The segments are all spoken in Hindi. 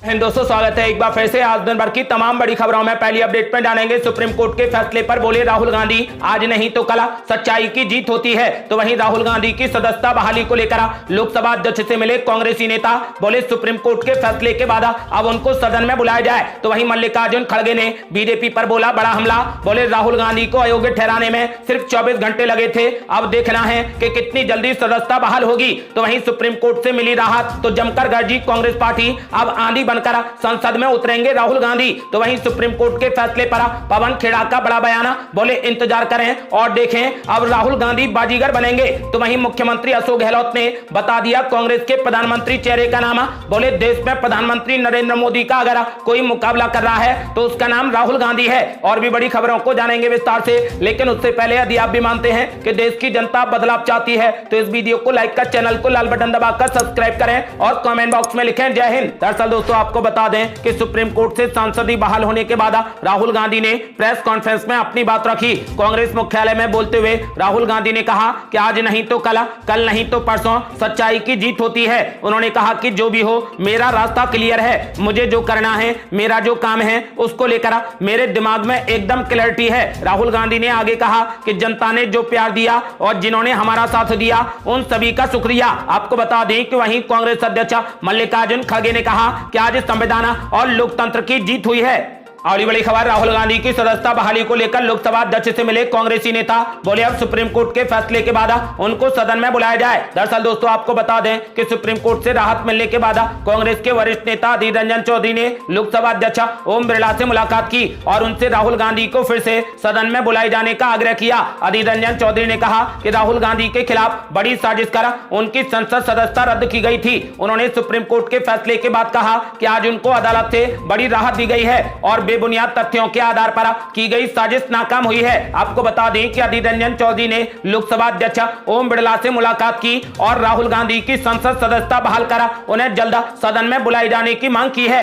दोस्तों स्वागत है एक बार फिर से। आज दिन भर की तमाम बड़ी खबरों में पहली अपडेट में जानेंगे सुप्रीम कोर्ट के फैसले पर बोले राहुल गांधी, आज नहीं तो कल सच्चाई की जीत होती है। तो वहीं राहुल गांधी की सदस्यता बहाली को लेकर लोकसभा अध्यक्ष से मिले कांग्रेसी नेता, बोले सुप्रीम कोर्ट के फैसले के बाद अब उनको सदन में बुलाया जाए। तो वहीं मल्लिकार्जुन खड़गे ने बीजेपी पर बोला बड़ा हमला, बोले राहुल गांधी को अयोग्य ठहराने में सिर्फ 24 घंटे लगे थे, अब देखना है कि कितनी जल्दी सदस्यता बहाल होगी। तो वहीं सुप्रीम कोर्ट से मिली राहत तो जमकर गरजी कांग्रेस पार्टी, अब आंधी बनकर संसद में उतरेंगे राहुल गांधी। तो वहीं सुप्रीम कोर्ट के फैसले पर पवन खेड़ा का बड़ा बयान, बोले इंतजार करें और देखें अब राहुल गांधी बाजीगर बनेंगे। तो वहीं मुख्यमंत्री अशोक गहलोत ने बता दिया कांग्रेस के प्रधानमंत्री चेहरे का नाम, बोले देश में प्रधानमंत्री नरेंद्र मोदी का अगर कोई मुकाबला कर रहा है तो उसका नाम राहुल गांधी है। और भी बड़ी खबरों को जानेंगे विस्तार से, लेकिन उससे पहले यदि आप भी मानते हैं कि देश की जनता बदलाव चाहती है तो इस वीडियो को लाइक कर, चैनल को लाल बटन दबाकर सब्सक्राइब करें और कमेंट बॉक्स में लिखें जय हिंद। दरअसल दोस्तों आपको बता दें कि सुप्रीम कोर्ट से सांसदी बहाल होने के बाद राहुल गांधी ने प्रेस कॉन्फ्रेंस में अपनी बात रखी। कांग्रेस मुख्यालय में बोलते हुए राहुल गांधी ने कहा कि आज नहीं तो कल, कल नहीं तो परसों सच्चाई की जीत होती है। उन्होंने कहा कि जो भी हो मेरा रास्ता क्लियर है, मुझे जो करना है, मेरा जो काम है उसको लेकर मेरे दिमाग में एकदम क्लैरिटी है। राहुल गांधी ने आगे कहा कि जनता ने जो प्यार दिया और जिन्होंने हमारा साथ दिया उन सभी का शुक्रिया। आपको बता दें कि वहीं कांग्रेस अध्यक्ष मल्लिकार्जुन खड़गे ने कहा कि आज संविधान और लोकतंत्र की जीत हुई है। और बड़ी खबर, राहुल गांधी की सदस्यता बहाली को लेकर लोकसभा अध्यक्ष से मिले कांग्रेसी नेता, बोले अब सुप्रीम कोर्ट के फैसले के बाद उनको सदन में बुलाया जाए। दरअसल दोस्तों आपको बता दें कि सुप्रीम कोर्ट से राहत मिलने के बाद कांग्रेस के वरिष्ठ नेता अधीर रंजन चौधरी ने लोकसभा अध्यक्ष ओम बिरला से मुलाकात की और उनसे राहुल गांधी को फिर से सदन में बुलाए जाने का आग्रह किया। अधीर रंजन चौधरी ने कहा कि राहुल गांधी के खिलाफ बड़ी साजिश कर उनकी संसद सदस्यता रद्द की गई थी। उन्होंने सुप्रीम कोर्ट के फैसले के बाद कहा कि आज उनको अदालत से बड़ी राहत दी गई है और बेबुनियाद तथ्यों के आधार पर की गई साजिश नाकाम हुई है। आपको बता दें कि अधीर रंजन चौधरी ने लोकसभा अध्यक्ष ओम बिरला से मुलाकात की और राहुल गांधी की संसद सदस्यता बहाल कर उन्हें जल्द सदन में बुलाए जाने की मांग की है।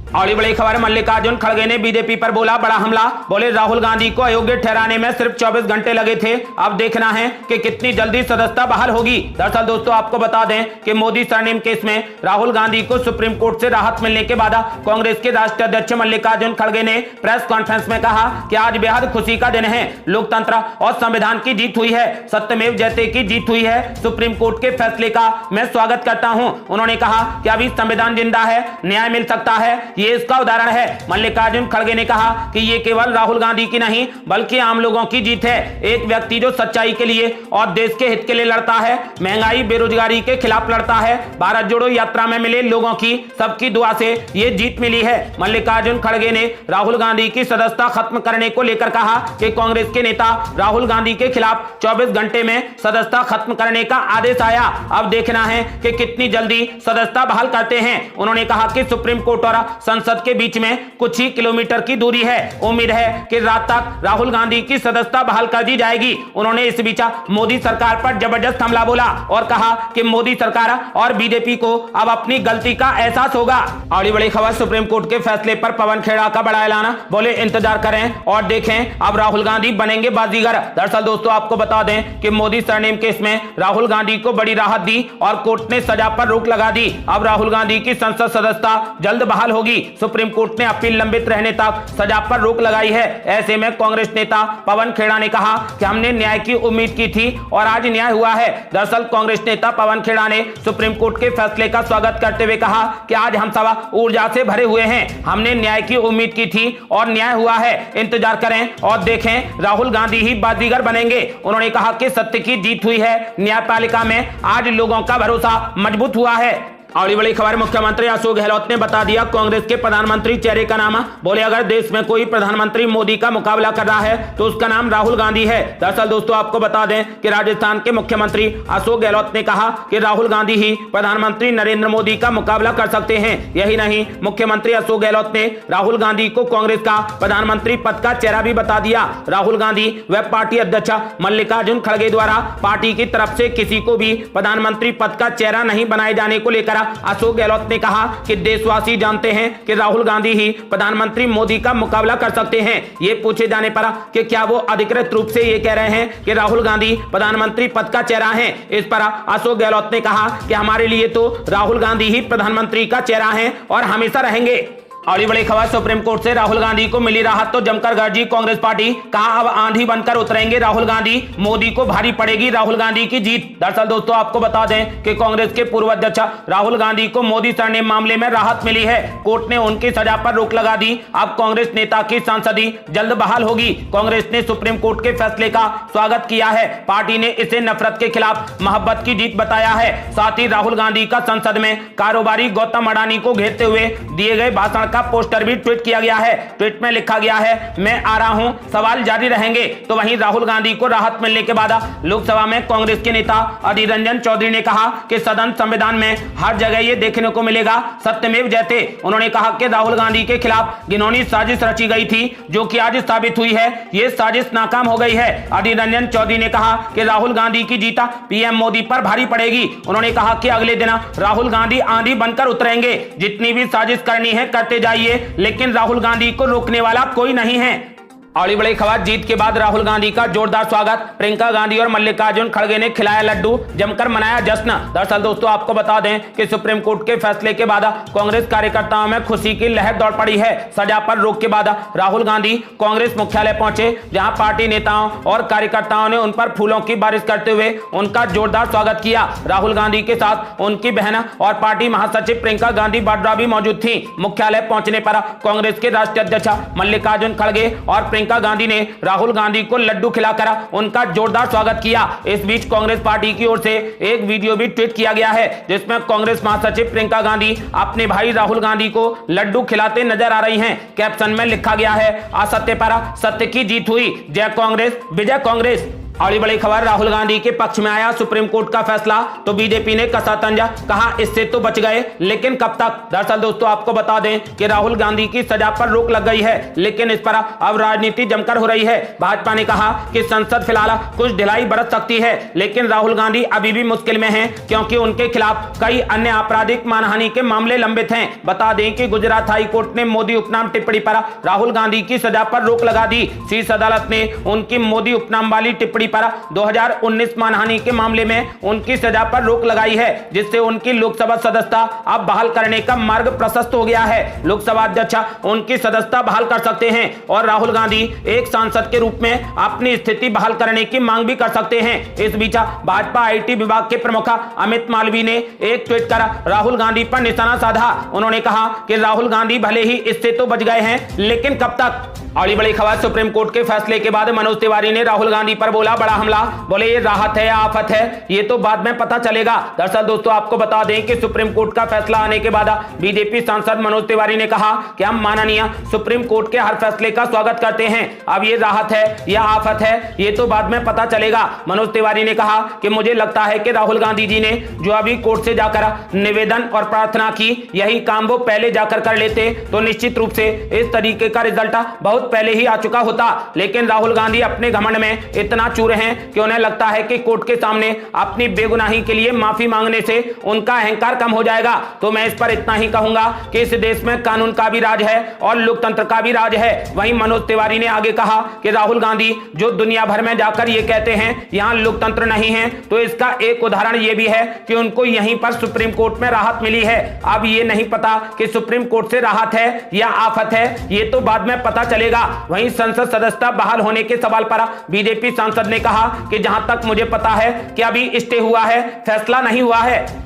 और बड़ी खबर, मल्लिकार्जुन खड़गे ने बीजेपी पर बोला बड़ा हमला, बोले राहुल गांधी को अयोग्य ठहराने में सिर्फ 24 घंटे लगे थे, अब देखना है कि कितनी जल्दी सदस्यता बहाल होगी। दरअसल दोस्तों आपको बता दें कि मोदी सरनेम केस में राहुल गांधी को सुप्रीम कोर्ट से राहत मिलने के बाद कांग्रेस के राष्ट्रीय अध्यक्ष मल्लिकार्जुन खड़गे ने प्रेस कॉन्फ्रेंस में कहा कि आज बेहद खुशी का दिन है, लोकतंत्र और संविधान की जीत हुई है, सत्यमेव जयते की जीत हुई है। सुप्रीम कोर्ट के फैसले का मैं स्वागत करता हूं। उन्होंने कहा कि अभी संविधान जिंदा है, न्याय मिल सकता है, ये इसका उदाहरण है। मल्लिकार्जुन खड़गे ने कहा कि ये केवल राहुल गांधी की नहीं बल्कि आम लोगों की जीत है। एक व्यक्ति जो सच्चाई के लिए और देश के हित के लिए लड़ता है, महंगाई बेरोजगारी के खिलाफ लड़ता है, भारत जोड़ो यात्रा में मिले लोगों की सबकी दुआ से ये जीत मिली है। मल्लिकार्जुन खड़गे ने राहुल गांधी की सदस्यता खत्म करने को लेकर कहा कि कांग्रेस के नेता राहुल गांधी के खिलाफ 24 घंटे में सदस्यता खत्म करने का आदेश आया, अब देखना है कि कितनी जल्दी सदस्यता बहाल करते हैं। उन्होंने कहा कि सुप्रीम कोर्ट और संसद के बीच में कुछ ही किलोमीटर की दूरी है, उम्मीद है कि रात तक राहुल गांधी की सदस्यता बहाल कर दी जाएगी। उन्होंने इस बीच मोदी सरकार पर जबरदस्त हमला बोला और कहा कि मोदी सरकार और बीजेपी को अब अपनी गलती का एहसास होगा। और बड़ी खबर, सुप्रीम कोर्ट के फैसले पर पवन खेड़ा का बड़ा ऐलान, बोले इंतजार करें और देखें अब राहुल गांधी बनेंगे बाजीगर। दरअसल दोस्तों आपको बता दें कि मोदी सरनेम केस में राहुल गांधी को बड़ी राहत दी और कोर्ट ने सजा पर रोक लगा दी। अब राहुल गांधी की संसद सदस्यता जल्द बहाल होगी। सुप्रीम कोर्ट ने अपील लंबित रहने तक सजा पर रोक लगाई है। ऐसे में कांग्रेस नेता पवन खेड़ा ने कहा कि हमने न्याय की उम्मीद की थी और आज न्याय हुआ है। दरअसल कांग्रेस नेता पवन खेड़ा ने सुप्रीम कोर्ट के फैसले का स्वागत करते हुए कहा कि आज हम सब ऊर्जा से भरे हुए हैं, हमने न्याय की उम्मीद की थी और न्याय हुआ है, इंतजार करें और देखें राहुल गांधी ही बाजीगर बनेंगे। उन्होंने कहा कि सत्य की जीत हुई है, न्यायपालिका में आज लोगों का भरोसा मजबूत हुआ है। और बड़ी खबर, मुख्यमंत्री अशोक गहलोत ने बता दिया कांग्रेस के प्रधानमंत्री चेहरे का नाम, बोले अगर देश में कोई प्रधानमंत्री मोदी का मुकाबला कर रहा है तो उसका नाम राहुल गांधी है। दरअसल दोस्तों आपको बता दें कि राजस्थान के मुख्यमंत्री अशोक गहलोत ने कहा कि राहुल गांधी ही प्रधानमंत्री नरेंद्र मोदी का मुकाबला कर सकते हैं। यही नहीं, मुख्यमंत्री अशोक गहलोत ने राहुल गांधी को कांग्रेस का प्रधानमंत्री पद का चेहरा भी बता दिया। राहुल गांधी व पार्टी अध्यक्ष मल्लिकार्जुन खड़गे द्वारा पार्टी की तरफ से किसी को भी प्रधानमंत्री पद का चेहरा नहीं बनाए जाने को लेकर अशोक गहलोत ने कहा कि देशवासी जानते हैं कि राहुल गांधी ही प्रधानमंत्री मोदी का मुकाबला कर सकते हैं। ये पूछे जाने पर कि क्या वो अधिकृत रूप से ये कह रहे हैं कि राहुल गांधी प्रधानमंत्री पद का चेहरा है, इस पर अशोक गहलोत ने कहा कि हमारे लिए तो राहुल गांधी ही प्रधानमंत्री का चेहरा है और हमेशा रहेंगे। और बड़ी खबर, सुप्रीम कोर्ट से राहुल गांधी को मिली राहत तो जमकर गरजी कांग्रेस पार्टी, कहा अब आंधी बनकर उतरेंगे राहुल गांधी, मोदी को भारी पड़ेगी राहुल गांधी की जीत। दरअसल दोस्तों आपको बता दें कि कांग्रेस के पूर्व अध्यक्ष राहुल गांधी को मोदी सरनेम मामले में राहत मिली है। कोर्ट ने उनकी सजा पर रोक लगा दी। अब कांग्रेस नेता की सांसदी जल्द बहाल होगी। कांग्रेस ने सुप्रीम कोर्ट के फैसले का स्वागत किया है। पार्टी ने इसे नफरत के खिलाफ मोहब्बत की जीत बताया है। साथ ही राहुल गांधी का संसद में कारोबारी गौतम अडानी को घेरते हुए दिए गए भाषण का पोस्टर भी ट्वीट किया गया है। ट्वीट में लिखा गया है, मैं आ रहा हूं, सवाल जारी रहेंगे। तो वहीं राहुल गांधी को राहत मिलने के बाद लोकसभा में कांग्रेस के नेता अधीर रंजन चौधरी ने कहा कि सदन संविधान में हर जगह ये देखने को मिलेगा सत्यमेव जयते। उन्होंने कहा कि राहुल गांधी के खिलाफ घिनौनी साजिश रची गई थी, जो कि आज साबित हुई है। ये साजिश नाकाम हो गई है। अधीर रंजन चौधरी ने कहा कि राहुल गांधी की जीत पीएम मोदी पर भारी पड़ेगी। उन्होंने कहा कि अगले दिन राहुल गांधी आंधी बनकर उतरेंगे। जितनी भी साजिश करनी है करते जाइए, लेकिन राहुल गांधी को रोकने वाला कोई नहीं है। और बड़ी खबर, जीत के बाद राहुल गांधी का जोरदार स्वागत, प्रियंका गांधी और मल्लिकार्जुन खड़गे ने खिलाया लड्डू, जमकर मनाया जश्न। दरअसल दोस्तों आपको बता दें कि सुप्रीम कोर्ट के फैसले के बाद कांग्रेस कार्यकर्ताओं में खुशी की लहर दौड़ पड़ी है। सजा पर रोक के बाद राहुल गांधी कांग्रेस मुख्यालय पहुंचे, जहां पार्टी नेताओं और कार्यकर्ताओं ने उन पर फूलों की बारिश करते हुए उनका जोरदार स्वागत किया। राहुल गांधी के साथ उनकी बहन और पार्टी महासचिव प्रियंका गांधी वाड्रा भी मौजूद थी। मुख्यालय पहुंचने पर कांग्रेस के राष्ट्रीय अध्यक्ष मल्लिकार्जुन खड़गे और प्रियंका गांधी ने राहुल गांधी को लड्डू खिलाकर उनका जोरदार स्वागत किया। इस बीच कांग्रेस पार्टी की ओर से एक वीडियो भी ट्वीट किया गया है, जिसमें कांग्रेस महासचिव प्रियंका गांधी अपने भाई राहुल गांधी को लड्डू खिलाते नजर आ रही हैं। कैप्शन में लिखा गया है, असत्य पर सत्य की जीत हुई, जय कांग्रेस, विजय कांग्रेस। और बड़ी खबर, राहुल गांधी के पक्ष में आया सुप्रीम कोर्ट का फैसला तो बीजेपी ने कसा तंजा, कहा इससे तो बच गए, लेकिन कब तक। दरअसल दोस्तों आपको बता दें कि राहुल गांधी की सजा पर रोक लग गई है, लेकिन इस पर अब राजनीति जमकर हो रही है। भाजपा ने कहा कि संसद फिलहाल कुछ ढिलाई बरत सकती है, लेकिन राहुल गांधी अभी भी मुश्किल में हैं, क्योंकि उनके खिलाफ कई अन्य आपराधिक मानहानि के मामले लंबित हैं। बता दें कि गुजरात हाई कोर्ट ने मोदी उपनाम टिप्पणी पर राहुल गांधी की सजा पर रोक लगा दी। शीर्ष अदालत ने उनकी मोदी उपनाम वाली टिप्पणी पर 2019 मानहानि के मामले में उनकी सजा पर रोक लगाई है, जिससे उनकी लोकसभा सदस्यता अब बहाल करने का मार्ग प्रशस्त हो गया है। लोकसभा अध्यक्ष उनकी सदस्यता बहाल कर सकते हैं और राहुल गांधी एक सांसद के रूप में अपनी स्थिति बहाल करने की मांग भी कर सकते हैं। इस बीच भाजपा आईटी विभाग के प्रमुख अमित मालवीय ने एक ट्वीट कर राहुल गांधी पर निशाना साधा। उन्होंने कहा कि राहुल गांधी भले ही इससे तो बच गए हैं, लेकिन कब तक। और बड़ी खबर, सुप्रीम कोर्ट के फैसले के बाद मनोज तिवारी ने राहुल गांधी पर बोला बड़ा हमला, बोले ये राहत है या आफत है, ये तो बाद में पता चलेगा। दरअसल दोस्तों आपको बता दें कि सुप्रीम कोर्ट का फैसला आने के बाद बीजेपी सांसद मनोज तिवारी ने कहा कि हम माननीय सुप्रीम कोर्ट के हर फैसले का स्वागत करते हैं। अब ये राहत है या आफत है, ये तो बाद में पता चलेगा। मनोज तिवारी ने कहा कि मुझे लगता है कि राहुल गांधी जी ने जो अभी कोर्ट से जाकर निवेदन और प्रार्थना की, यही काम वो पहले जाकर कर लेते तो निश्चित रूप से इस तरीके का रिजल्ट बहुत पहले ही आ चुका होता। लेकिन राहुल गांधी अपने घमंड में इतना चूर हैं कि उन्हें लगता है कि कोर्ट के सामने अपनी बेगुनाही के लिए माफी मांगने से उनका अहंकार कम हो जाएगा। तो मैं इस पर इतना ही कहूंगा कि इस देश में कानून का भी राज है और लोकतंत्र का भी राज है। वहीं मनोज तिवारी ने आगे कहा कि राहुल गांधी जो दुनिया भर में जाकर ये कहते हैं यहां लोकतंत्र नहीं है, तो इसका एक उदाहरण ये भी है कि उनको यहीं पर सुप्रीम कोर्ट में राहत मिली है। अब ये नहीं पता कि सुप्रीम कोर्ट से राहत है या आफत है, ये तो बाद में पता चलेगा। वहीं संसद सदस्यता बहाल होने के सवाल पर बीजेपी सांसद ने कहा कि जहां तक मुझे पता है कि अभी स्टे हुआ है, फैसला नहीं हुआ है।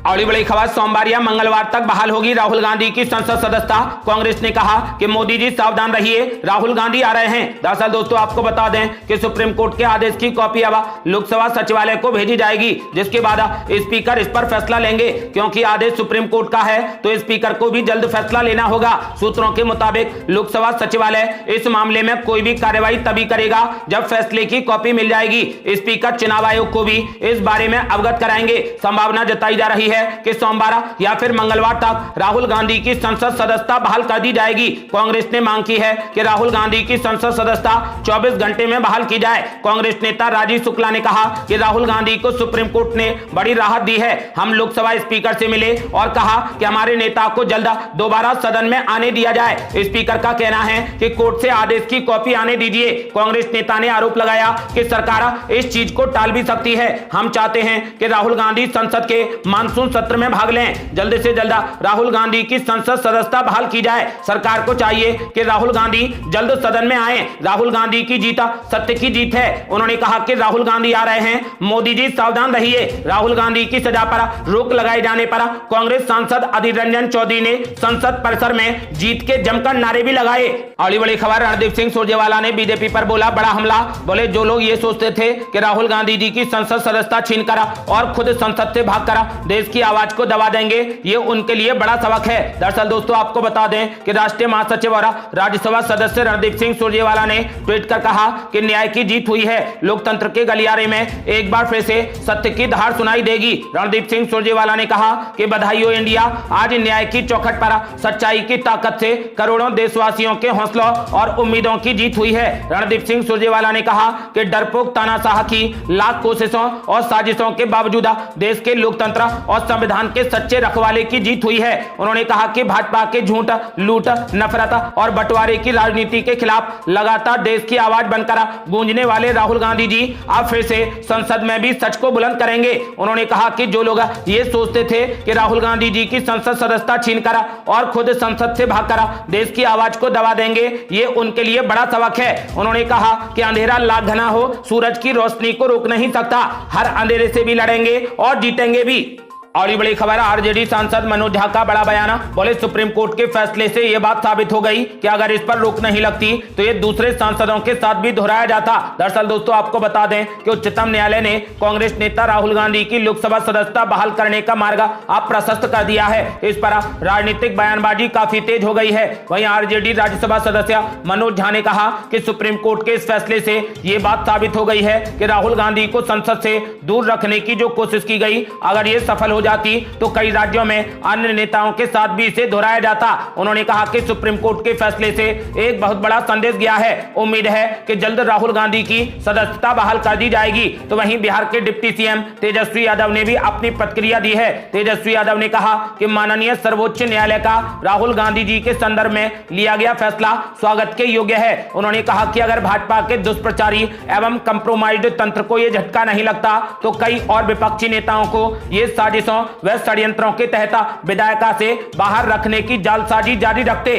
और बड़ी खबर, सोमवार या मंगलवार तक बहाल होगी राहुल गांधी की संसद सदस्यता। कांग्रेस ने कहा कि मोदी जी सावधान रहिए, राहुल गांधी आ रहे हैं। दरअसल दोस्तों आपको बता दें कि सुप्रीम कोर्ट के आदेश की कॉपी अब लोकसभा सचिवालय को भेजी जाएगी, जिसके बाद स्पीकर इस पर फैसला लेंगे। क्योंकि आदेश सुप्रीम कोर्ट का है तो स्पीकर को भी जल्द फैसला लेना होगा। सूत्रों के मुताबिक लोकसभा सचिवालय इस मामले में कोई भी कार्रवाई तभी करेगा जब फैसले की कॉपी मिल जाएगी। स्पीकर चुनाव आयोग को भी इस बारे में अवगत कराएंगे। संभावना जताई जा रही है है कि सोमवार या फिर मंगलवार तक राहुल गांधी की संसद सदस्यता बहाल कर दी जाएगी। कांग्रेस ने मांग की है कि राहुल गांधी की संसद सदस्यता 24 घंटे में बहाल की जाए। कांग्रेस नेता राजीव शुक्ला ने कहा कि राहुल गांधी को सुप्रीम कोर्ट ने बड़ी राहत दी है। हम लोकसभा स्पीकर से मिले और कहा कि हमारे नेता को जल्द दोबारा सदन में आने दिया जाए। स्पीकर का कहना है कि कोर्ट से आदेश की कॉपी आने दीजिए। कांग्रेस नेता ने आरोप लगाया कि सरकार इस चीज को टाल भी सकती है। हम चाहते हैं कि राहुल गांधी संसद के मानसून सत्र में भाग लें। जल्द से जल्द राहुल गांधी की संसद सदस्यता बहाल की जाए। सरकार को चाहिए कि राहुल गांधी जल्द सदन में आए। राहुल गांधी की जीत सत्य की जीत है। उन्होंने कहा कि राहुल गांधी आ रहे हैं, मोदी जी सावधान रहिए। राहुल गांधी की सजा पर रोक लगाए जाने पर कांग्रेस सांसद अधीर रंजन चौधरी ने संसद परिसर में जीत के जमकर नारे भी लगाए। अगली बड़ी खबर, रणदीप सिंह सुरजेवाला ने बीजेपी पर बोला बड़ा हमला। बोले जो लोग ये सोचते थे कि राहुल गांधी जी की संसद सदस्यता छीनकर और खुद संसद से भागकर देश की आवाज को दबा देंगे, ये उनके लिए बड़ा सबक है। दरअसल दोस्तों आपको बता दें कि राष्ट्रीय महासचिव और राज्यसभा सदस्य रणदीप सिंह सुरजेवाला ने ट्वीट कर कहा कि न्याय की जीत हुई है। लोकतंत्र के गलियारे में एक बार फिर से सत्य की धार सुनाई देगी। रणदीप सिंह सुरजेवाला ने कहा कि बधाई हो इंडिया, आज न्याय की चौखट पर सच्चाई की ताकत से करोड़ों देशवासियों के हौसलों और उम्मीदों की जीत हुई है। रणदीप सिंह सुरजेवाला ने कहा कि डरपोक तानाशाह की लाख कोशिशों और साजिशों के बावजूद देश के लोकतंत्र और संविधान के सच्चे रखवाले की जीत हुई है। उन्होंने कहा कि भाजपा के झूठ, लूट, नफरत और बंटवारे की राजनीति के खिलाफ लगातार देश की आवाज बनकर गूंजने वाले राहुल गांधी जी अब फिर से संसद में भी सच को बुलंद करेंगे। उन्होंने कहा कि जो लोग ये सोचते थे कि राहुल गांधी जी की संसद सदस्यता छीनकर और खुद संसद से भागकर देश की आवाज को दबा देंगे, ये उनके लिए बड़ा सबक है। उन्होंने कहा कि अंधेरा लाख घना हो, सूरज की रोशनी को रोक नहीं सकता। हर अंधेरे से भी लड़ेंगे और जीतेंगे भी। और ये बड़ी खबर, आरजेडी सांसद मनोज झा का बड़ा बयान। बोले सुप्रीम कोर्ट के फैसले से यह बात साबित हो गई कि अगर इस पर रोक नहीं लगती तो ये दूसरे सांसदों के साथ भी दोहराया जाता। दरअसल दोस्तों आपको बता दें कि उच्चतम न्यायालय ने कांग्रेस नेता राहुल गांधी की लोकसभा सदस्यता बहाल करने का मार्ग अब प्रशस्त कर दिया है। इस पर राजनीतिक बयानबाजी काफी तेज हो गई है। वहीं आरजेडी राज्यसभा सदस्य मनोज झा ने कहा कि सुप्रीम कोर्ट के इस फैसले से ये बात साबित हो गई है कि राहुल गांधी को संसद से दूर रखने की जो कोशिश की गई, अगर ये सफल हो जाती तो कई राज्यों में अन्य नेताओं के साथ भी इसे दोहराया जाता। उन्होंने कहा कि सुप्रीम कोर्ट के फैसले से एक बहुत बड़ा संदेश गया है। उम्मीद है कि जल्द राहुल गांधी की सदस्यता बहाल कर दी जाएगी। तो वहीं बिहार के डिप्टी सीएम तेजस्वी यादव ने भी अपनी प्रतिक्रिया दी है। तेजस्वी यादव ने कहा कि माननीय सर्वोच्च न्यायालय का राहुल गांधी जी के संदर्भ में लिया गया फैसला स्वागत के योग्य है। उन्होंने कहा कि अगर भाजपा के दुष्प्रचारी एवं कंप्रोमाइज्ड तंत्र को यह झटका नहीं लगता तो कई और विपक्षी नेताओं को ये साजिशों व षड्यंत्रों के तहत विधायिका से बाहर रखने की जालसाजी जारी रखते।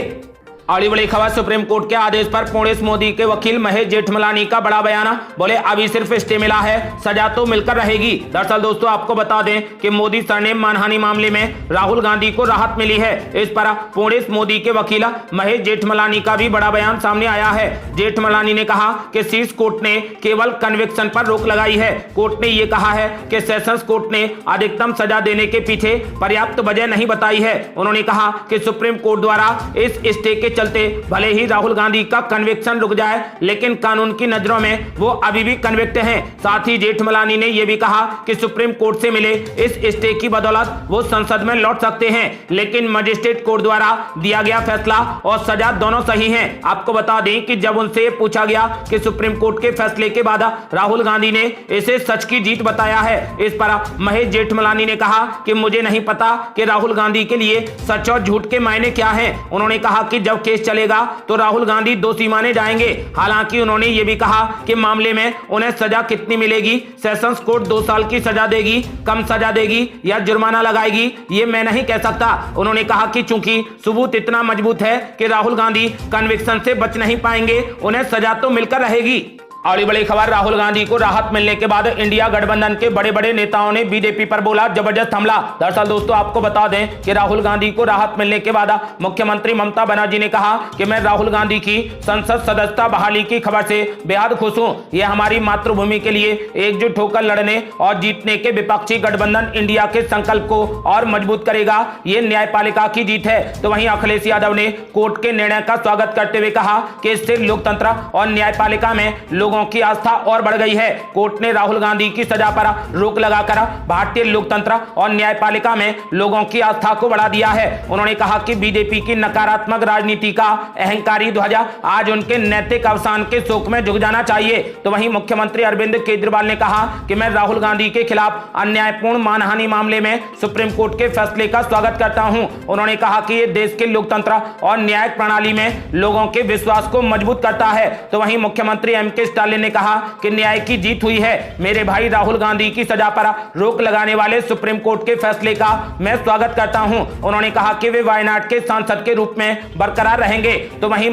अगली बड़ी खबर, सुप्रीम कोर्ट के आदेश पर पूर्णेश मोदी के वकील महेश जेठमलानी का बड़ा बयान। बोले अभी सिर्फ स्टे मिला है, सजा तो मिलकर रहेगी। दरअसल दोस्तों आपको बता दें कि मोदी सरनेम मानहानि मामले में राहुल गांधी को राहत मिली है। इस पर पूर्णेश मोदी के वकील महेश जेठमलानी का भी बड़ा बयान सामने आया है। जेठमलानी ने कहा कि शीर्ष कोर्ट ने केवल कन्विक्शन पर रोक लगाई है। कोर्ट ने यह कहा है कि सेशंस कोर्ट ने अधिकतम सजा देने के पीछे पर्याप्त वजह नहीं बताई है। उन्होंने कहा कि सुप्रीम कोर्ट द्वारा इस स्टे के चलते भले ही राहुल गांधी का कन्विक्शन रुक जाए, लेकिन कानून की नजरों में वो अभी भी कन्विक्ट हैं। साथ ही जेठमलानी ने यह भी कहा कि सुप्रीम कोर्ट से मिले इस स्टे की बदौलत वो संसद में लौट सकते हैं, लेकिन मजिस्ट्रेट कोर्ट द्वारा दिया गया फैसला और सजा दोनों सही हैं। आपको बता दें कि जब उनसे पूछा गया कि सुप्रीम कोर्ट के फैसले के बाद राहुल गांधी ने इसे सच की जीत बताया है, इस पर महेश जेठमलानी ने कहा कि मुझे नहीं पता कि राहुल गांधी के लिए सच और झूठ के मायने क्या हैं। उन्होंने कहा कि जब केस चलेगा तो राहुल गांधी दोषी माने जाएंगे। हालांकि उन्होंने ये भी कहा कि मामले में उन्हें सजा कितनी मिलेगी, सेशंस कोर्ट 2 साल की सजा देगी, कम सजा देगी या जुर्माना लगाएगी, ये मैं नहीं कह सकता। उन्होंने कहा कि चूंकि सबूत इतना मजबूत है कि राहुल गांधी कन्विक्शन से बच नहीं पाएंगे, उन्हें सजा तो मिलकर रहेगी। और बड़ी खबर, राहुल गांधी को राहत मिलने के बाद इंडिया गठबंधन के बड़े बड़े नेताओं ने बीजेपी पर बोला जबरदस्त हमला। दरअसल दोस्तों आपको बता दें कि राहुल गांधी को राहत मिलने के बाद मुख्यमंत्री ममता बनर्जी ने कहा कि मैं राहुल गांधी की संसद सदस्यता बहाली की खबर से बेहद खुश हूं। यह हमारी मातृभूमि के लिए एकजुट होकर लड़ने और जीतने के विपक्षी गठबंधन इंडिया के संकल्प को और मजबूत करेगा। ये न्यायपालिका की जीत है। तो वहीं अखिलेश यादव ने कोर्ट के निर्णय का स्वागत करते हुए कहा कि इससे लोकतंत्र और न्यायपालिका में लोगों लोगों की आस्था और बढ़ गई है। कोर्ट ने राहुल गांधी की सजा पर रोक लगाकर भारतीय लोकतंत्र और न्यायपालिका में लोगों की आस्था को बढ़ा दिया है। उन्होंने कहा कि बीजेपी की नकारात्मक राजनीति का अहंकारी ध्वजा आज उनके नैतिक अवसान के शोक में झुक जाना चाहिए। तो वहीं मुख्यमंत्री अरविंद केजरीवाल ने कहा कि मैं राहुल गांधी के खिलाफ अन्यायपूर्ण मानहानि मामले में सुप्रीम कोर्ट के फैसले का स्वागत करता हूं। उन्होंने कहा कि यह देश के लोकतंत्र और न्यायिक प्रणाली में लोगों के विश्वास को मजबूत करता है। तो वहीं मुख्यमंत्री एमके स्टालिन ने कहा कि न्याय की जीत हुई है। मेरे भाई राहुल गांधी की सजा पर रोक लगाने वाले सुप्रीम कोर्ट के फैसले का मैं स्वागत करता हूं। उन्होंने कहा कि वे वायनाड के सांसद के रूप में बरकरार रहेंगे। तो वहीं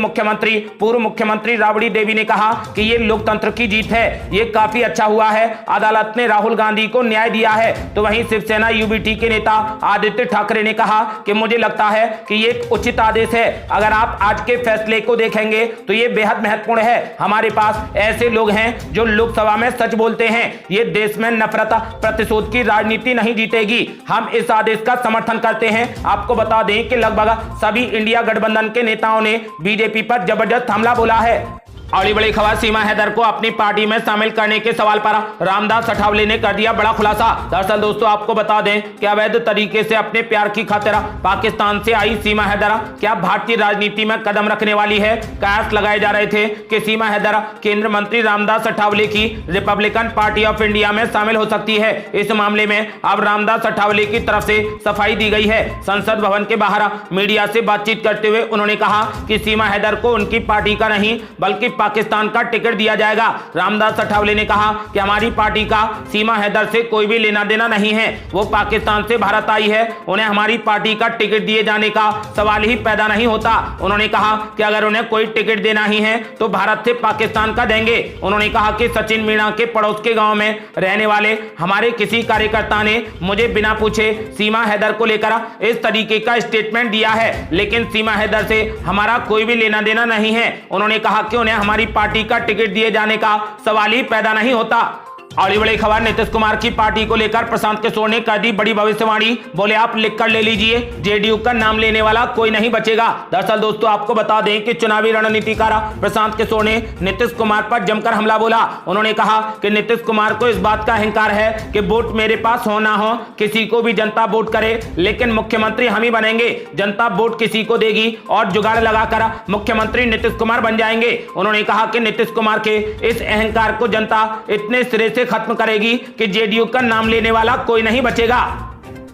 पूर्व मुख्यमंत्री राबड़ी देवी ने कहा कि ये लोकतंत्र की जीत है, ये काफी अच्छा हुआ है, अदालत ने राहुल गांधी को न्याय दिया है। तो वहीं शिवसेना यूबीटी के नेता आदित्य ठाकरे ने कहा कि मुझे लगता है कि ये एक उचित आदेश है। अगर आप आज के फैसले को देखेंगे तो ये बेहद महत्वपूर्ण है। हमारे पास ऐसे लोग हैं जो लोकसभा में सच बोलते हैं। ये देश में नफरत प्रतिशोध की राजनीति नहीं जीतेगी। हम इस आदेश का समर्थन करते हैं। आपको बता दें कि लगभग सभी इंडिया गठबंधन के नेताओं ने बीजेपी पर जबरदस्त हमला बोला है। अगली बड़ी खबर, सीमा हैदर को अपनी पार्टी में शामिल करने के सवाल पर रामदास अठावले ने कर दिया बड़ा खुलासा। दरअसल दोस्तों आपको बता दें कि अवैध तरीके से अपने प्यार की खातिर पाकिस्तान से आई सीमा हैदर क्या भारतीय राजनीति में कदम रखने वाली है। कयास लगाए जा रहे थे कि सीमा हैदर केंद्र मंत्री रामदास अठावले की रिपब्लिकन पार्टी ऑफ इंडिया में शामिल हो सकती है। इस मामले में अब रामदास अठावले की तरफ से सफाई दी गई है। संसद भवन के बाहर मीडिया से बातचीत करते हुए उन्होंने कहा कि सीमा हैदर को उनकी पार्टी का नहीं बल्कि पाकिस्तान का टिकट दिया जाएगा। रामदास अठावले ने कहा कि हमारी पार्टी का सीमा हैदर से कोई भी लेना देना नहीं है। वो पाकिस्तान से भारत आई है, उन्हें हमारी पार्टी का टिकट दिए जाने का सवाल ही पैदा नहीं होता। उन्होंने कहा कि अगर उन्हें कोई टिकट देना ही है तो भारत से पाकिस्तान का देंगे। उन्होंने कहा कि सचिन मीणा के पड़ोस के गांव में रहने वाले हमारे किसी कार्यकर्ता ने मुझे बिना पूछे सीमा हैदर को लेकर इस तरीके का स्टेटमेंट दिया है, लेकिन सीमा हैदर से हमारा कोई भी लेना देना नहीं है। उन्होंने कहा कि उन्हें हमारी पार्टी का टिकट दिए जाने का सवाल ही पैदा नहीं होता। अगली बड़ी खबर, नीतीश कुमार की पार्टी को लेकर प्रशांत किशोर ने कर दी बड़ी भविष्यवाणी। बोले आप लिख कर ले लीजिए, जेडीयू का नाम लेने वाला कोई नहीं बचेगा। दरअसल दोस्तों आपको बता दें कि चुनावी रणनीतिकार प्रशांत किशोर ने नीतीश कुमार पर जमकर हमला बोला। उन्होंने कहा कि नीतीश कुमार को इस बात का अहंकार है कि वोट मेरे पास हो ना हो, किसी को भी जनता वोट करे, लेकिन मुख्यमंत्री हम ही बनेंगे। जनता वोट किसी को देगी और जुगाड़ लगाकर मुख्यमंत्री नीतीश कुमार बन जाएंगे। उन्होंने कहा कि नीतीश कुमार के इस अहंकार को जनता इतने सिरे से खत्म करेगी कि जेडीयू का नाम लेने वाला कोई नहीं बचेगा।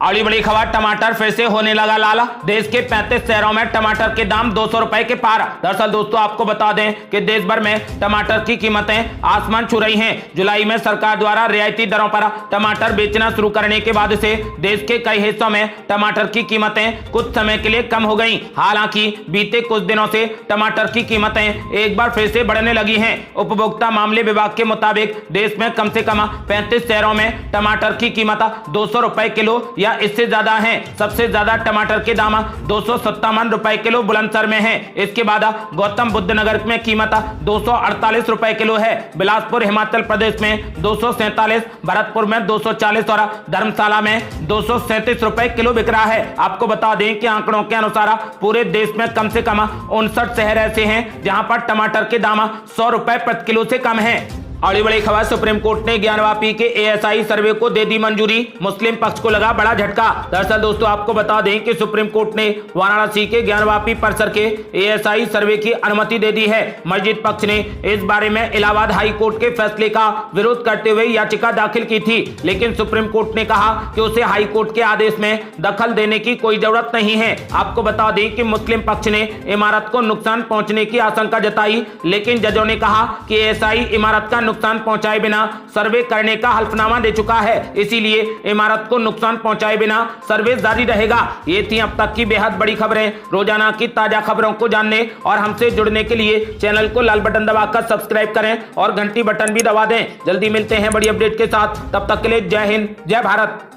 अगली बड़ी खबर, टमाटर फिर से होने लगा लाला। देश के 35 शहरों में टमाटर के दाम 200 रुपए के पार। दरअसल दोस्तों आपको बता दें कि देश भर में टमाटर की कीमतें आसमान छू रही हैं। जुलाई में सरकार द्वारा रियायती दरों पर टमाटर बेचना शुरू करने के बाद से देश के कई हिस्सों में टमाटर की कीमतें कुछ समय के लिए कम हो गई। हालांकि बीते कुछ दिनों से टमाटर की कीमतें एक बार फिर से बढ़ने लगी हैं। उपभोक्ता मामले विभाग के मुताबिक देश में कम से कम 35 शहरों में टमाटर की कीमत 200 रुपए किलो या इससे ज्यादा है। सबसे ज्यादा टमाटर के दाम 257 रुपए किलो बुलंदशहर में है। इसके बाद गौतम बुद्ध नगर में कीमत 248 रुपए किलो है। बिलासपुर हिमाचल प्रदेश में 247, भरतपुर में 240 और धर्मशाला में 237 रुपए किलो बिक रहा है। आपको बता दें कि आंकड़ों के अनुसार पूरे देश में कम से कम 59 शहर ऐसे हैं जहां पर टमाटर के दाम 100 रुपए प्रति किलो से कम है। अगली बड़ी खबर, सुप्रीम कोर्ट ने ज्ञानवापी के एएसआई सर्वे को दे दी मंजूरी। मुस्लिम पक्ष को लगा बड़ा झटका। दरअसल दोस्तों आपको बता दें कि सुप्रीम कोर्ट ने वाराणसी के ज्ञानवापी परिसर के एएसआई सर्वे की अनुमति दे दी है। मस्जिद पक्ष ने इस बारे में इलाहाबाद हाई कोर्ट के फैसले का विरोध करते हुए याचिका दाखिल की थी, लेकिन सुप्रीम कोर्ट ने कहा कि उसे हाई कोर्ट के आदेश में दखल देने की कोई जरूरत नहीं है। आपको बता दें कि मुस्लिम पक्ष ने इमारत को नुकसान पहुंचने की आशंका जताई, लेकिन जजों ने कहा कि एएसआई इमारत का नुकसान पहुंचाए बिना सर्वे करने का हल्फनामा दे चुका है, इसीलिए इमारत को नुकसान पहुंचाए बिना सर्वे जारी रहेगा। ये थी अब तक की बेहद बड़ी खबरें। रोजाना की ताजा खबरों को जानने और हमसे जुड़ने के लिए चैनल को लाल बटन दबाकर सब्सक्राइब करें और घंटी बटन भी दबा दें। जल्दी मिलते हैं बड़ी अपडेट के साथ, तब तक के लिए जय हिंद, जय भारत।